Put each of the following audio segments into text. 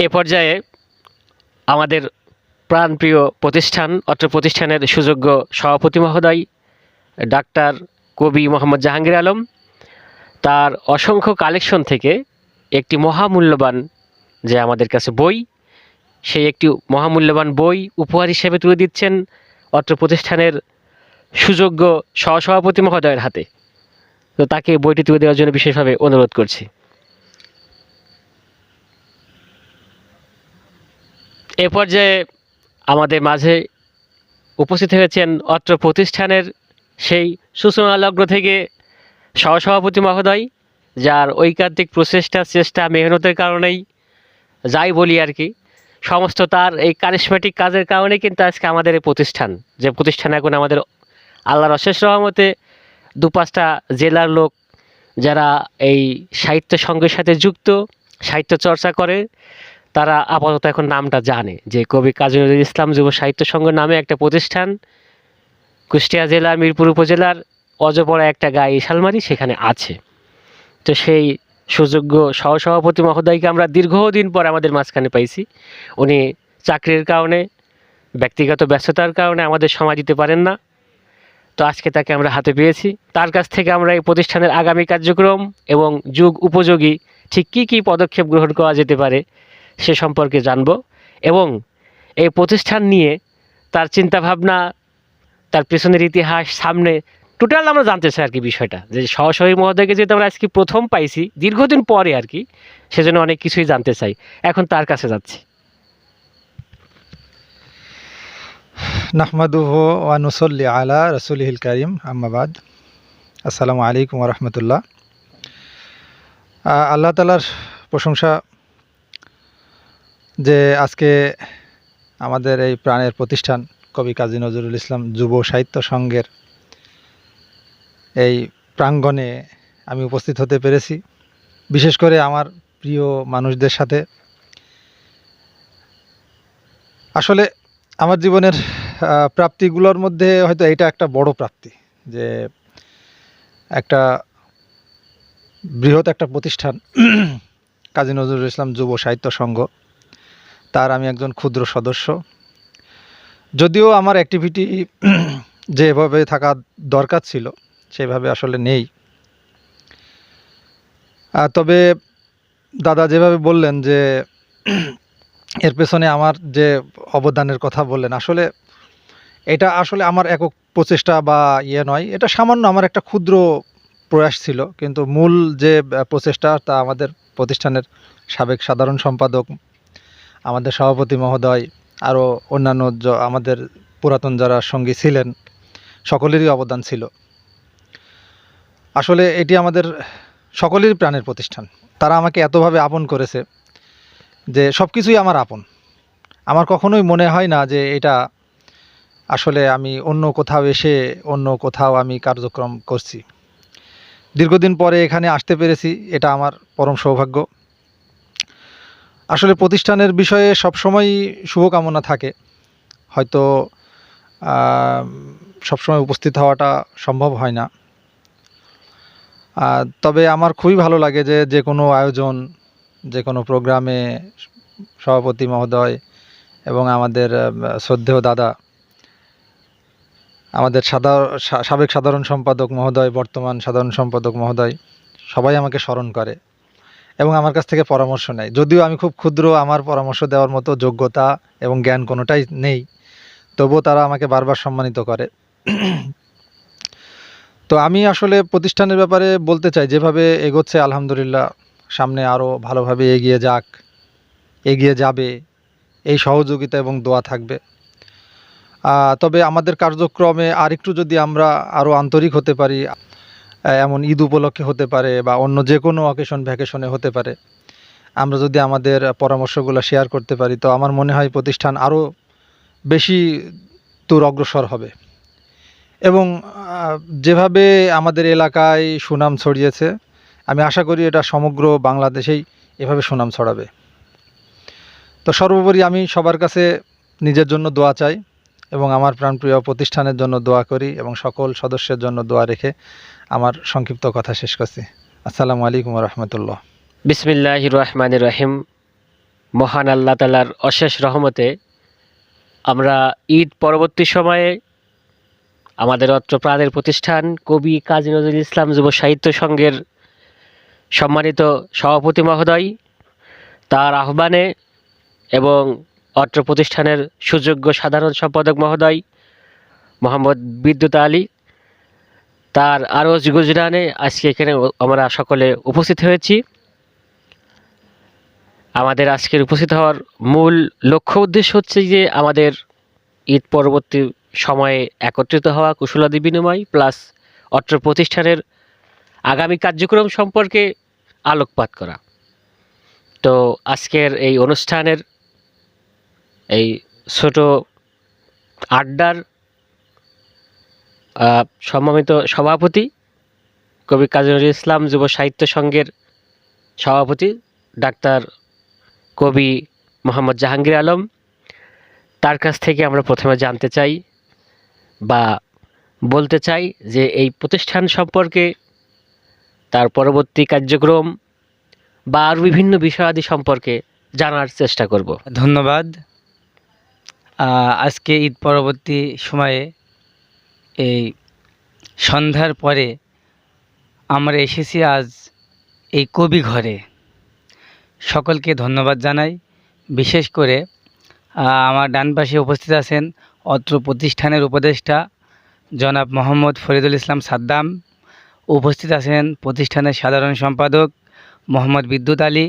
এ পর্যায়ে আমাদের প্রাণপ্রিয় প্রতিষ্ঠান অত্র প্রতিষ্ঠানের সুযোগ্য সভাপতি মহোদয় ডাক্তার কবি মোহাম্মদ জাহাঙ্গীর আলম তার অসংখ্য কালেকশন থেকে একটি মহামূল্যবান যে আমাদের কাছে বই, সেই একটি মহামূল্যবান বই উপহার হিসেবে তুলে দিচ্ছেন অত্র প্রতিষ্ঠানের সুযোগ্য সহসভাপতি মহোদয়ের হাতে। তো তাকে বইটি তুলে দেওয়ার জন্য বিশেষভাবে অনুরোধ করছি। এ পর্যায়ে আমাদের মাঝে উপস্থিত হয়েছেন অত্র প্রতিষ্ঠানের সেই সূচনালগ্ন থেকে সহসভাপতি মহোদয়, যার ঐকান্তিক প্রচেষ্টা, চেষ্টা, মেহনতের কারণেই যাই বলি আর কি, সমস্ত তার এই কারিশমেটিক কাজের কারণে কিন্তু আজকে আমাদের এই প্রতিষ্ঠান, যে প্রতিষ্ঠান এখন আমাদের আল্লাহর অশেষ রহমতে ২-৫টা জেলার লোক যারা এই সাহিত্য সংঘের সাথে যুক্ত, সাহিত্য চর্চা করে, তারা আপাতত এখন নামটা জানে যে কবি কাজী নজরুল ইসলাম যুব সাহিত্য সংঘ নামে একটা প্রতিষ্ঠান কুষ্টিয়া জেলার মিরপুর উপজেলার অজপড়া একটা গাঁয়ে ইশালমারি সেখানে আছে। তো সেই সুযোগ্য সহসভাপতি মহোদয়কে আমরা দীর্ঘদিন পর আমাদের মাঝখানে পাইছি। উনি চাকরির কারণে, ব্যক্তিগত ব্যস্ততার কারণে আমাদের সময় দিতে পারেন না। তো আজকে তাকে আমরা হাতে পেয়েছি। তার কাছ থেকে আমরা এই প্রতিষ্ঠানের আগামী কার্যক্রম এবং যুগ উপযোগী ঠিক কী কী পদক্ষেপ গ্রহণ করা যেতে পারে সে সম্পর্কে জানব, এবং এই প্রতিষ্ঠান নিয়ে তার চিন্তাভাবনা, তার পেছনের ইতিহাস, সামনে টোটাল আমরা জানতে চাই আর কি বিষয়টা, যে সহসভাপতি মহোদয়কে যেহেতু আমরা আজকে প্রথম পাইছি দীর্ঘদিন পরে আর কি, সেজন্য অনেক কিছুই জানতে চাই। এখন তার কাছে যাচ্ছি। নাহমাদুহু ওয়া নুসাল্লি আলা রাসূলিহিল কারীম, আম্মা বাদ। আসসালামু আলাইকুম ওয়া রাহমাতুল্লাহ। আল্লাহ তাআলার প্রশংসা যে আজকে আমাদের এই প্রাণের প্রতিষ্ঠান কবি কাজী নজরুল ইসলাম যুব সাহিত্য সংঘের এই প্রাঙ্গণে আমি উপস্থিত হতে পেরেছি, বিশেষ করে আমার প্রিয় মানুষদের সাথে। আসলে আমার জীবনের প্রাপ্তিগুলোর মধ্যে হয়তো এটা একটা বড় প্রাপ্তি, যে একটা বৃহৎ একটা প্রতিষ্ঠান কাজী নজরুল ইসলাম যুব সাহিত্য সংঘ, তার আমি একজন ক্ষুদ্র সদস্য। যদিও আমার অ্যাক্টিভিটি যেভাবে থাকা দরকার ছিল সেভাবে আসলে নেই, তবে দাদা যেভাবে বললেন যে এর পেছনে আমার যে অবদানের কথা বললেন, আসলে এটা আসলে আমার একক প্রচেষ্টা বা নয়, এটা সামান্য আমার একটা ক্ষুদ্র প্রয়াস ছিল, কিন্তু মূল যে প্রচেষ্টা তা আমাদের প্রতিষ্ঠানের সাবেক সাধারণ সম্পাদক, আমাদের সভাপতি মহোদয়, আরও অন্যান্য আমাদের পুরাতন যারা সঙ্গী ছিলেন সকলেরই অবদান ছিল। আসলে এটি আমাদের সকলেরই প্রাণের প্রতিষ্ঠান। তারা আমাকে এতভাবে আপন করেছে যে সব কিছুই আমার আপন। আমার কখনোই মনে হয় না যে এটা আসলে আমি অন্য কোথাও এসে অন্য কোথাও আমি কার্যক্রম করছি। দীর্ঘদিন পরে এখানে আসতে পেরেছি, এটা আমার পরম সৌভাগ্য। আসলে প্রতিষ্ঠানের বিষয়ে সবসময় শুভকামনা থাকে, হয়তো সবসময় উপস্থিত হওয়াটা সম্ভব হয় না, তবে আমার খুবই ভালো লাগে যে কোনো আয়োজন, যে কোনো প্রোগ্রামে সভাপতি মহোদয় এবং আমাদের শ্রদ্ধেয় দাদা, আমাদের সাবেক সাধারণ সম্পাদক মহোদয়, বর্তমান সাধারণ সম্পাদক মহোদয়, সবাই আমাকে স্মরণ করে এবং আমার কাছ থেকে পরামর্শ নেয়। যদিও আমি খুব ক্ষুদ্র, আমার পরামর্শ দেওয়ার মতো যোগ্যতা এবং জ্ঞান কোনোটাই নেই, তবুও তারা আমাকে বারবার সম্মানিত করে। তো আমি আসলে প্রতিষ্ঠানের ব্যাপারে বলতে চাই, যেভাবে এগোচ্ছে আলহামদুলিল্লাহ, সামনে আরও ভালোভাবে এগিয়ে যাবে, এই সহযোগিতা এবং দোয়া থাকবে। তবে আমাদের কার্যক্রমে আরেকটু যদি আমরা আরও আন্তরিক হতে পারি, এমন ঈদ উপলক্ষে হতে পারে বা অন্য যে কোনো অকেশন ভ্যাকেশনে হতে পারে, আমরা যদি আমাদের পরামর্শগুলো শেয়ার করতে পারি, তো আমার মনে হয় প্রতিষ্ঠান আরও বেশি দূর অগ্রসর হবে। এবং যেভাবে আমাদের এলাকায় সুনাম ছড়িয়েছে, আমি আশা করি এটা সমগ্র বাংলাদেশেই এভাবে সুনাম ছড়াবে। তো সর্বোপরি আমি সবার কাছে নিজের জন্য দোয়া চাই এবং আমার প্রাণপ্রিয় প্রতিষ্ঠানের জন্য দোয়া করি এবং সকল সদস্যের জন্য দোয়া রেখে আমার সংক্ষিপ্ত কথা শেষ করছি। আসসালামু আলাইকুম ওয়া রাহমাতুল্লাহ। বিসমিল্লাহির রহমানির রহিম। মহান আল্লাহ তাআলার অশেষ রহমতে আমরা ঈদ পরবর্তী সময়ে আমাদের অত্র প্রাণের প্রতিষ্ঠান কবি কাজী নজরুল ইসলাম যুব সাহিত্য সংঘের সম্মানিত সভাপতি মহোদয়, তার আহ্বানে এবং অত্র প্রতিষ্ঠানের সুযোগ্য সাধারণ সম্পাদক মহোদয় মোহাম্মদ বিদ্যুৎ আলী, তার আরজ গুজরানে আজকে এখানে আমরা সকলে উপস্থিত হয়েছি। আমাদের আজকের উপস্থিত হওয়ার মূল লক্ষ্য উদ্দেশ্য হচ্ছে যে আমাদের ঈদ পরবর্তী সময়ে একত্রিত হওয়া, কুশলাদি বিনিময়, প্লাস অত্র প্রতিষ্ঠানের আগামী কার্যক্রম সম্পর্কে আলোকপাত করা। তো আজকের এই অনুষ্ঠানের এই ছোট আড্ডার সম্মানিত সভাপতি কবি কাজী নজরুল ইসলাম যুব সাহিত্য সংঘের সভাপতি ডাক্তার কবি মোহাম্মদ জাহাঙ্গীর আলম, তার কাছ থেকে আমরা প্রথমে জানতে চাই বা বলতে চাই যে এই প্রতিষ্ঠান সম্পর্কে, তার পরবর্তী কার্যক্রম বা আরও বিভিন্ন বিষয়াদি সম্পর্কে জানার চেষ্টা করব। ধন্যবাদ। আজকে ঈদ পরবর্তী সময়ে এই সন্ধ্যার পরে আমরা এসেছি আজ এই কবি ঘরে। সকলকে ধন্যবাদ জানাই। বিশেষ করে আমার ডান পাশে উপস্থিত আছেন অত্র প্রতিষ্ঠানের উপদেষ্টা জনাব মোহাম্মদ ফরিদুল ইসলাম সাদ্দাম, উপস্থিত আছেন প্রতিষ্ঠানের সাধারণ সম্পাদক মোহাম্মদ বিদ্যুৎ আলী,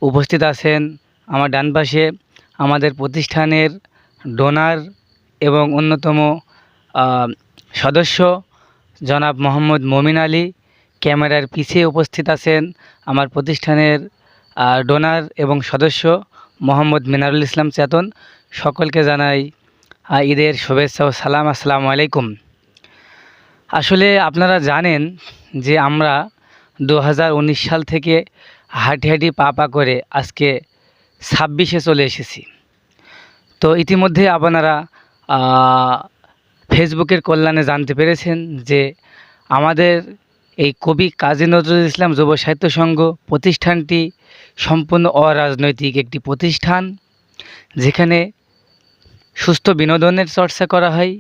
উপস্থিত আছেন আমার ডান পাশে আমাদের প্রতিষ্ঠানের ডোনার এবং অন্যতম সদস্য জনাব মোহাম্মদ মমিন আলী, ক্যামেরার পিছে উপস্থিত আছেন আমার প্রতিষ্ঠানের ডোনার এবং সদস্য মোহাম্মদ মিনারুল ইসলাম চেতন। সকলকে জানাই ঈদের শুভেচ্ছা ও সালাম। আসসালামু আলাইকুম। আসলে আপনারা জানেন যে আমরা 2019 সাল থেকে হাঁটি হাঁটি পা পা করে আজকে 26-এ চলে এসেছি। তো ইতিমধ্যে আপনারা ফেসবুকের কল্যাণে জানতে পেরেছেন যে আমাদের এই কবি কাজী নজরুল ইসলাম যুব সাহিত্য সংঘ প্রতিষ্ঠানটি সম্পূর্ণ অরাজনৈতিক একটি প্রতিষ্ঠান, যেখানে সুস্থ বিনোদনের চর্চা করা হয়।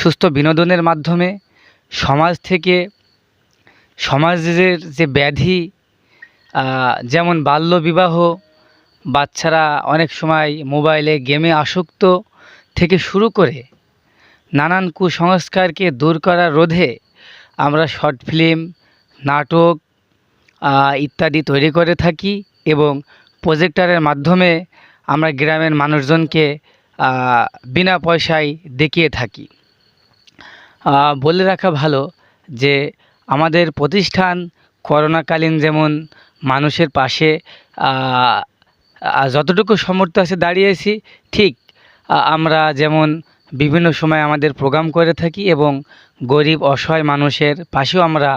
সুস্থ বিনোদনের মাধ্যমে সমাজ থেকে সমাজের যে ব্যাধি, যেমন বাল্যবিবাহ, বাচ্চারা অনেক সময় মোবাইলে গেমে আসক্ত থেকে শুরু করে নানান কুসংস্কারকে দূর করার রোধে আমরা শর্ট ফিল্ম, নাটক ইত্যাদি তৈরি করে থাকি এবং প্রজেক্টরের মাধ্যমে আমরা গ্রামের মানুষজনকে বিনা পয়সায় দেখিয়ে থাকি। বলে রাখা ভালো যে আমাদের প্রতিষ্ঠান করোনাকালীন যেমন মানুষের পাশে যতটুকু সামর্থ্য আছে দাঁড়িয়েছি, ঠিক আমরা যেমন বিভিন্ন সময় আমাদের প্রোগ্রাম করে থাকি এবং গরিব অসহায় মানুষের পাশেও আমরা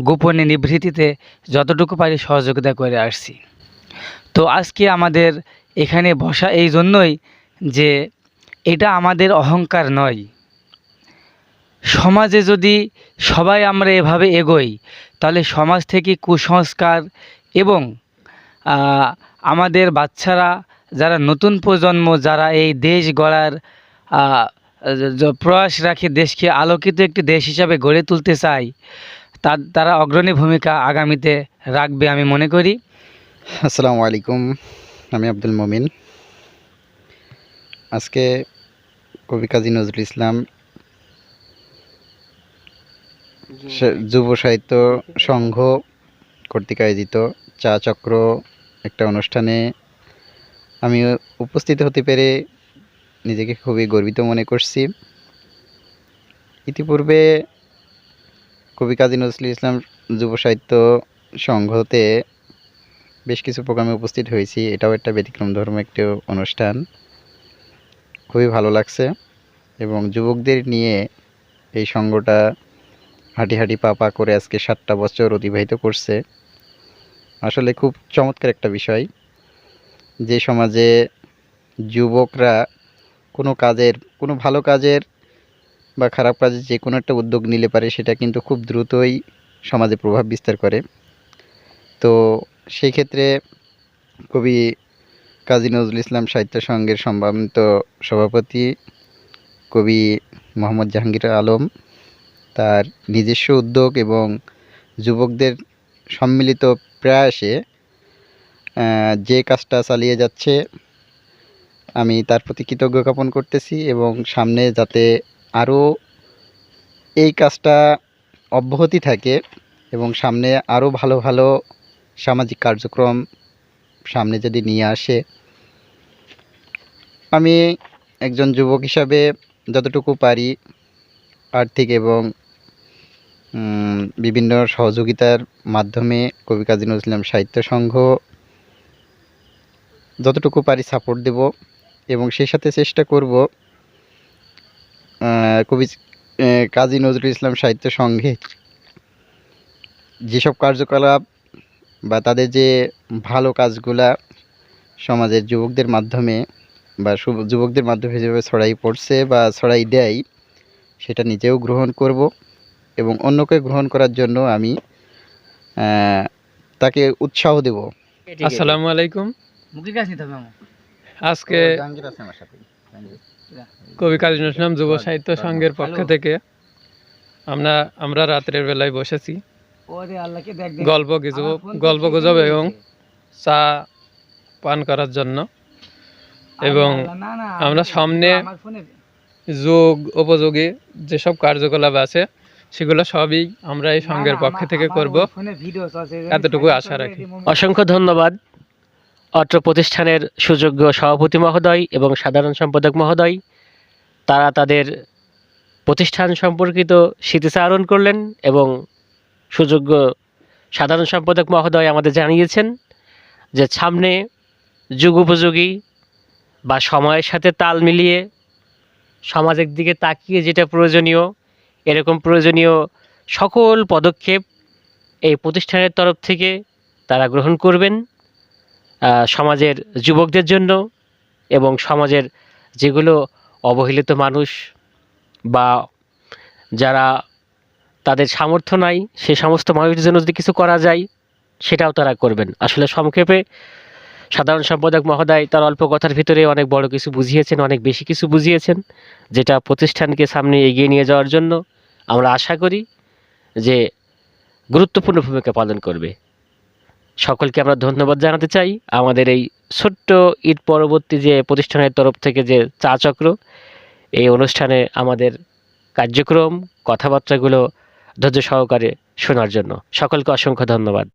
গোপনে নিভৃতিতে যতটুকু পারি সহযোগিতা করে আসছি। তো আজকে আমাদের এখানে বসা এই জন্যই যে এটা আমাদের অহংকার নয়। সমাজে যদি সবাই আমরা এভাবে এগোই, তাহলে সমাজ থেকে কুসংস্কার এবং আমাদের বাচ্চারা যারা নতুন প্রজন্ম, যারা এই দেশ গড়ার প্রয়াস রাখে, দেশকে আলোকিত একটি দেশ হিসাবে গড়ে তুলতে চায়, তারা অগ্রণী ভূমিকা আগামীতে রাখবে আমি মনে করি। আসসালামু আলাইকুম, আমি আব্দুল মমিন। আজকে কবি কাজী নজরুল ইসলাম যুব সাহিত্য সংঘ কর্তৃক আয়োজিত চা চক্র একটা অনুষ্ঠানে আমি উপস্থিত হতে পেরে নিজেকে খুবই গর্বিত মনে করছি। ইতিপূর্বে কবি কাজী নজরুল ইসলাম যুব সাহিত্য সংঘতে বেশ কিছু প্রোগ্রামে উপস্থিত হয়েছি। এটাও একটা ব্যতিক্রম ধর্ম একটি অনুষ্ঠান, খুবই ভালো লাগছে এবং যুবকদের নিয়ে এই সংঘটা হাঁটি হাঁটি পা পা করে আজকে 7টা বছর অতিবাহিত করছে। আসলে খুব চমৎকার একটা বিষয় যে সমাজে যুবকরা কোনো ভালো কাজের বা খারাপ কাজের যে কোনো একটা উদ্যোগ নিলে পারে, সেটা কিন্তু খুব দ্রুতই সমাজে প্রভাব বিস্তার করে। তো সেই ক্ষেত্রে কবি কাজী নজরুল ইসলাম সাহিত্য সংঘের সম্মানিত সভাপতি কবি মোহাম্মদ জাহাঙ্গীর আলম তার নিজস্ব উদ্যোগ এবং যুবকদের সম্মিলিত প্রয়াসে যে কাজটা চালিয়ে যাচ্ছে, আমি তার প্রতি কৃতজ্ঞ জ্ঞাপন করতেছি এবং সামনে যাতে আরও এই কাজটা অব্যাহতি থাকে এবং সামনে আরও ভালো ভালো সামাজিক কার্যক্রম সামনে যদি নিয়ে আসে। আমি একজন যুবক হিসাবে যতটুকু পারি আর্থিক এবং বিভিন্ন সহযোগিতার মাধ্যমে কবি কাজী নজরুল ইসলাম সাহিত্য সংঘ যতটুকু পারি সাপোর্ট দেব এবং সেই সাথে চেষ্টা করব কবি কাজী নজরুল ইসলাম সাহিত্য সংঘে যেসব কার্যকলাপ বা তাদের যে ভালো কাজগুলা সমাজের যুবকদের মাধ্যমে বা যুবকদের মাধ্যমে যেভাবে ছড়াই পড়ছে বা ছড়াই দেয়, সেটা নিজেও গ্রহণ করব এবং অন্যকে গ্রহণ করার জন্য আমি তাকে উৎসাহ দেব। আসসালামু আলাইকুম। আজকে কবি কাজী নজরুল ইসলাম যুব সাহিত্য সংঘের পক্ষ থেকে আমরা রাত্রের বেলায় বসেছি গল্প গুজব এবং চা পান করার জন্য, এবং আমরা সামনে যোগ উপযোগী যেসব কার্যকলাপ আছে সেগুলো সবই আমরা এই সংঘের পক্ষ থেকে করব, এতটুকু আশা রাখি। অসংখ্য ধন্যবাদ অত্র প্রতিষ্ঠানের সুযোগ্য সভাপতি মহোদয় এবং সাধারণ সম্পাদক মহোদয়। তারা তাদের প্রতিষ্ঠান সম্পর্কিত স্মৃতিচারণ করলেন এবং সুযোগ্য সাধারণ সম্পাদক মহোদয় আমাদের জানিয়েছেন যে সামনে যুগ উপযোগী বা সময়ের সাথে তাল মিলিয়ে সমাজের দিকে তাকিয়ে যেটা প্রয়োজনীয়, এরকম প্রয়োজনীয় সকল পদক্ষেপ এই প্রতিষ্ঠানের তরফ থেকে তারা গ্রহণ করবেন সমাজের যুবকদের জন্য এবং সমাজের যেগুলো অবহেলিত মানুষ বা যারা তাদের সামর্থ্য নাই সে সমস্ত মানুষের জন্য যদি কিছু করা যায় সেটাও তারা করবেন। আসলে সংক্ষেপে সাধারণ সম্পাদক মহোদয় তার অল্প কথার ভিতরে অনেক বড় কিছু বুঝিয়েছেন, অনেক বেশি কিছু বুঝিয়েছেন, যেটা প্রতিষ্ঠানকে সামনে এগিয়ে নিয়ে যাওয়ার জন্য আমরা আশা করি যে গুরুত্বপূর্ণ ভূমিকা পালন করবে। সকলকে আমরা ধন্যবাদ জানাতে চাই। আমাদের এই ছোট্ট ঈদ পরবর্তী যে প্রতিষ্ঠানের তরফ থেকে যে চা চক্র, এই অনুষ্ঠানে আমাদের কার্যক্রম কথাবার্তাগুলো ধৈর্য সহকারে শোনার জন্য সকলকে অসংখ্য ধন্যবাদ।